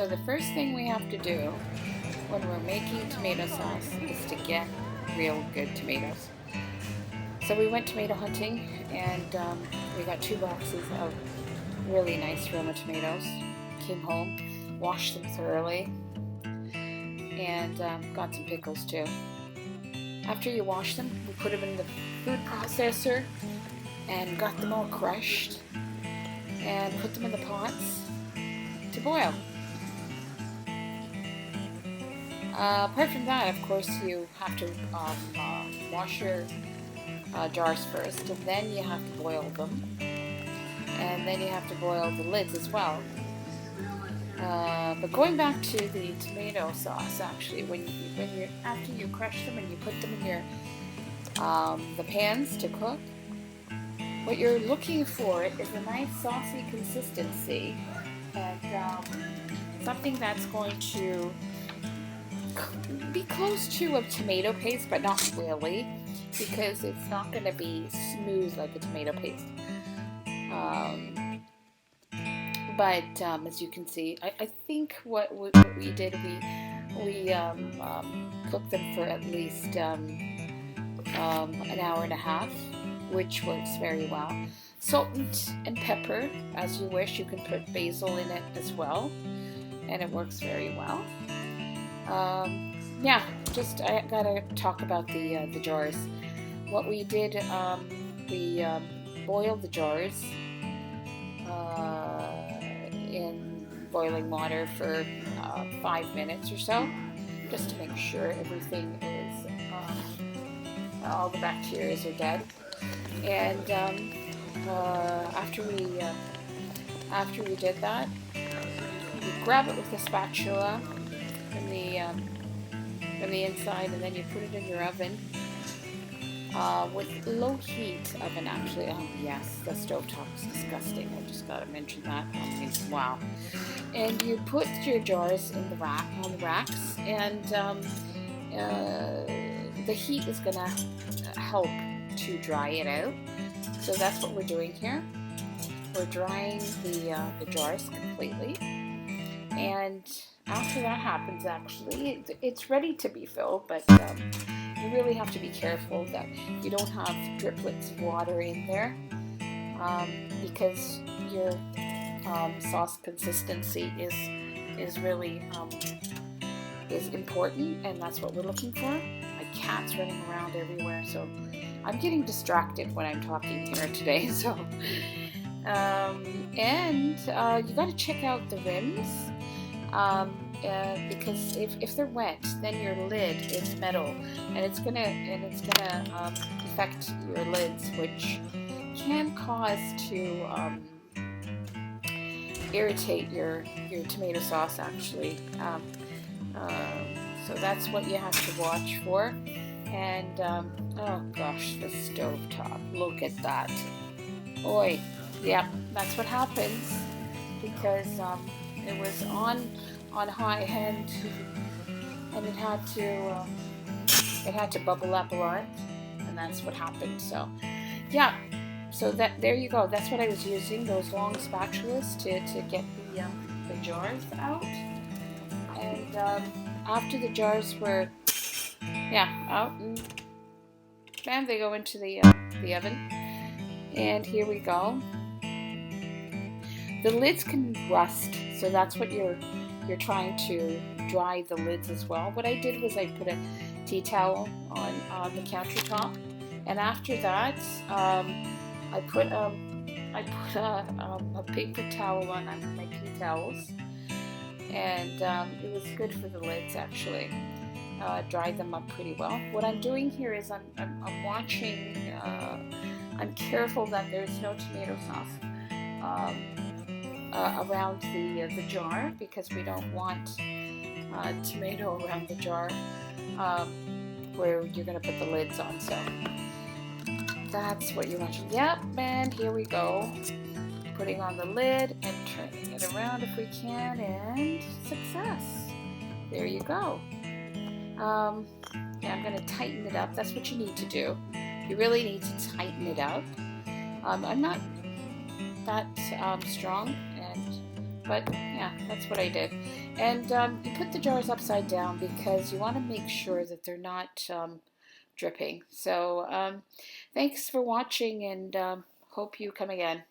the first thing we have to do when we're making tomato sauce is to get real good tomatoes. So we went tomato hunting, and we got 2 boxes of really nice Roma tomatoes. Came home, washed them thoroughly, and got some pickles too. After you wash them, we put them in the food processor and got them all crushed and put them in the pots to boil. Apart from that, of course, you have to wash your jars first, and then you have to boil them, and then you have to boil the lids as well. But going back to the tomato sauce, actually, after you crush them and you put them in your the pans to cook, what you're looking for is a nice saucy consistency, and something that's going to be close to a tomato paste, but not really, because it's not going to be smooth like a tomato paste. But as you can see, I think what we did, we cooked them for at least an hour and a half, which works very well. Salt and pepper, as you wish. You can put basil in it as well, and it works very well. Yeah, just I gotta talk about the jars. What we did, we boiled the jars in boiling water for 5 minutes or so, just to make sure everything is all the bacteria are dead. And after we did that, you grab it with a spatula from the inside, and then you put it in your oven with low heat oven, actually. Oh yes, the stovetop is disgusting. I just gotta mention that. Wow. And you put your jars in the on the racks, and the heat is gonna help to dry it out. So that's what we're doing here. We're drying the jars completely, and after that happens, actually, it's ready to be filled, but you really have to be careful that you don't have driplets of water in there, because your sauce consistency is really is important, and that's what we're looking for. My cat's running around everywhere, so I'm getting distracted when I'm talking here today. So, and you got to check out the rims. Because if they're wet, then your lid is metal, and it's gonna affect your lids, which can cause to irritate your tomato sauce, actually. So that's what you have to watch for. And oh gosh, the stovetop! Look at that! Oi, yeah, that's what happens because it was on high end, and it had to bubble up a lot, and that's what happened. So yeah, so there you go. That's what I was using, those long spatulas to get the jars out. And after the jars were out, and they go into the oven, and here we go. The lids can rust, so that's what you're trying to dry the lids as well. What I did was I put a tea towel on the countertop, and after that I put a paper towel on my tea towels, and it was good for the lids, actually. Dried them up pretty well. What I'm doing here is I'm watching. I'm careful that there's no tomato sauce around the jar, because we don't want tomato around the jar where you're going to put the lids on. So that's what you're watching. Yep, and here we go. Putting on the lid and turning it around if we can, and success. There you go. Yeah, I'm going to tighten it up. That's what you need to do. You really need to tighten it up. I'm not that strong, But yeah, that's what I did. And you put the jars upside down because you want to make sure that they're not dripping. So thanks for watching, and hope you come again.